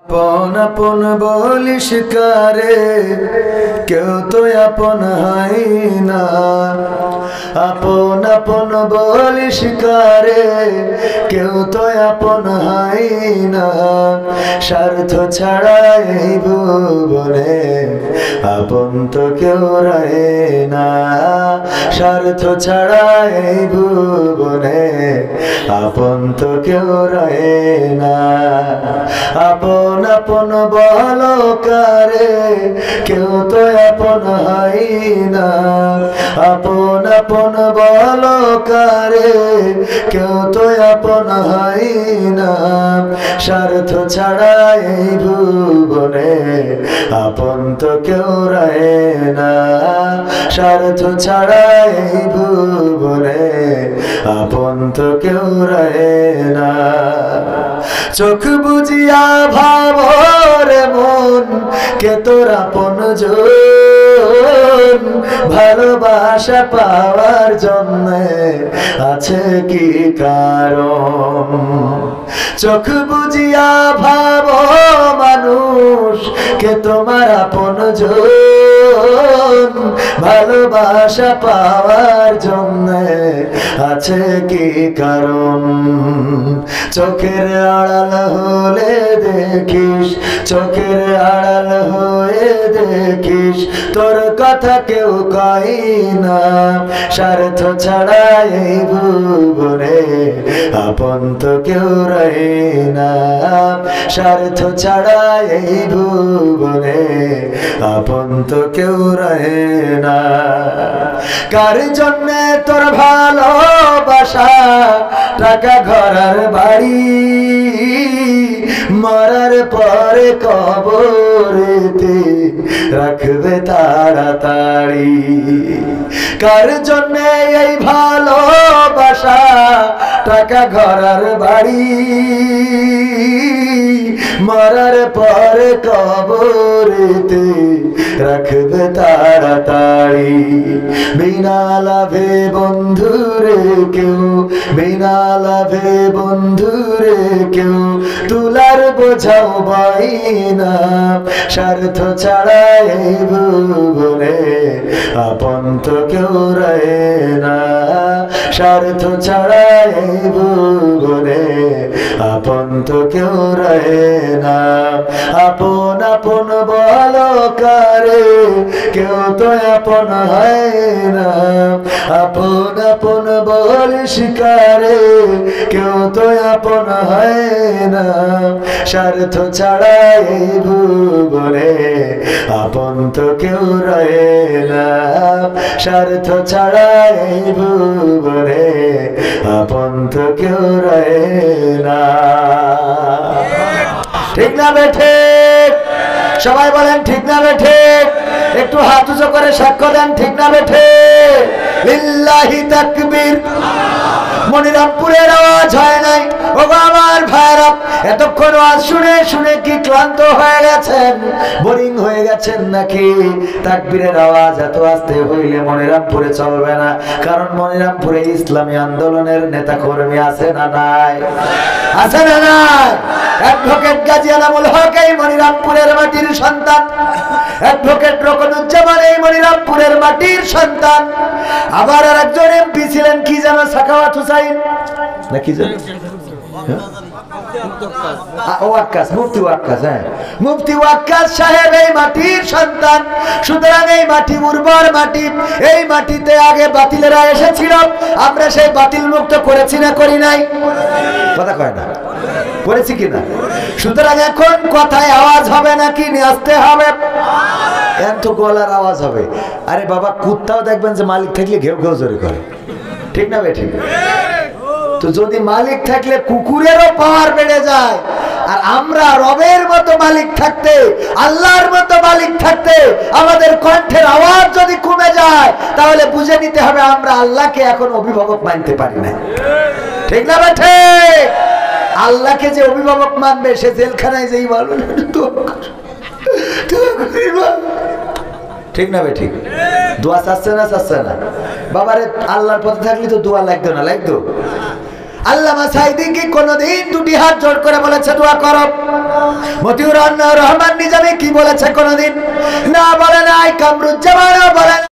আপন আপন বলিস কারে, কেউ তো আপন হয় না। আপন আপন বলিস কারে, কেউ তো আপন হয় না। স্বার্থ ছাড়া এই ভুবনে আপন তো কেউ রহে না। স্বার্থ ছাড়া এই ভুবনে আপন তো কেউ রহে না। আপন আপন বলো কারে, কেউ তো আপন হয় না। আপন আপন বলো কারে, কেউ তো আপন হয় না। স্বার্থ ছাড়া এই ভুবনে আপন তো কেউ রহে না। স্বার্থ ছাড়া এই ভুবনে আপন তো কেউ রহে না। চোখ বুঝিয়া ভাব রে মন, কে তোর আপনজন। ভালোবাসা পাওয়ার জন্য আছে কি কারণ? চোখ বুঝিয়া ভাব মানুষ, কে তোমার আপনজন। ভালোবাসা পাওয়ার জন্য আছে কি কারণ? চোখের আড়াল হলে দেখিস, চোখের আড়াল হয়ে দেখিস, তোর কথা কেউ কয় না। স্বার্থ ছাড়া এই ভুবনে আপন তো কেউ রহে না। স্বার্থ ছাড়া এই ভুবনে আপন তো কেউ রহে না। কার জন্যে তোর ভালোবাসা, টাকা ঘর আর বাড়ি, মরার পরে কবরেতে রাখবে তাড়াতাড়ি। কার জন্যে এই ভালোবাসা, টাকা ঘর আর বাড়ি, মরার পরে কবরেতে রাখবে তাড়াতাড়ি। বিনা লাভে বন্ধুরে কেউ, বিনা লাভে বন্ধুরে কেউ তুলার বোঝাও বই না। স্বার্থ ছাড়া এই ভুবনে আপন তো কেউ রহে না। স্বার্থ ছাড়া এই ভুবনে আপন তো কেউ রহে না। আপন আপন বলো কারে, কেউ তো আপন হয় না। আপন আপন বলিস কারে, কেউ তো আপন হয় না। স্বার্থ ছাড়া এই ভুবনে আপন তো কেউ রহে না। স্বার্থ ছাড়া এই ভুবনে আপন তো কেউ রহে না। ঠিক না বেঠে? সবাই বলেন ঠিক না বেঠে? একটু হাত উঁচু করে সাক্ষ্য দেন ঠিক না বেঠে? লিল্লাহি তাকবীর। মনিরামপুরের আওয়াজ হয় নাই? ও আমার ভাইরা, এতক্ষণ আওয়াজ শুনে শুনে কি ক্লান্ত হয়ে গেছেন, বোরিং হয়ে গেছেন নাকি? তাকবীরের আওয়াজ এত আস্তে হইলে মনিরামপুরে চলবে না। কারণ মনিরামপুরে ইসলামী আন্দোলনের নেতা কর্মী আছে না নাই? আছে না নাই? অ্যাডভোকেট গাজী আনামুল হক এই মনিরামপুরের মাটির সন্তান। অ্যাডভোকেট রকনুজ্জামান এই মনিরামপুরের মাটির সন্তান। আবার আর একজন এমপি ছিলেন, কি যেন, সাখাওয়াত হুসাইন না কি যেন, মুফতি ওয়াক্কাস। হ্যাঁ, মুফতি ওয়াক্কাস সাহেব এই মাটির সন্তান। সুতরাং এই মাটি উর্বর মাটি। এই মাটিতে আগে বাতিলেরা এসেছিল, আমরা সেই বাতিল মুক্ত করেছি না করি নাই? কথা কয় না, করেছি কিনা? সুতরাং এখন কথায় আওয়াজ হবে নাকি নিয়ে আসতে হবে? এত গলার আওয়াজ হবে। আরে বাবা, কুত্তাও দেখবেন যে মালিক থাকলে ঘেউ ঘেউ জোরে করে, ঠিক না বেঠিক? তো যদি মালিক থাকলে কুকুরেরও পাওয়ার বেড়ে যায়, আর আমরা রবের মতো মালিক থাকতে, আল্লাহর মতো মালিক থাকতে আমাদের কণ্ঠের আওয়াজ যদি কমে যায়, তাহলে বুঝে নিতে হবে আমরা আল্লাহকে এখন অভিভাবক মানতে পারি না। ঠিক না বেঠে? আল্লাহকে যে অভিভাবক মানবে সে জেলখানায় যেই বলবে ঠিক না বেঠিক? দোয়া চাচ্ছে না চাচ্ছে না? বাবারে আল্লাহর পথে থাকলে তো দোয়া লাগতো না, লাগতো? আল্লামা সাঈদী কি কোনদিন দুটি হাত জোড় করে বলেছে দোয়া করো? মতিউর রহমান নিজামী কি বলেছে কোনদিন? না, বলে নাই। কামরুজ্জামান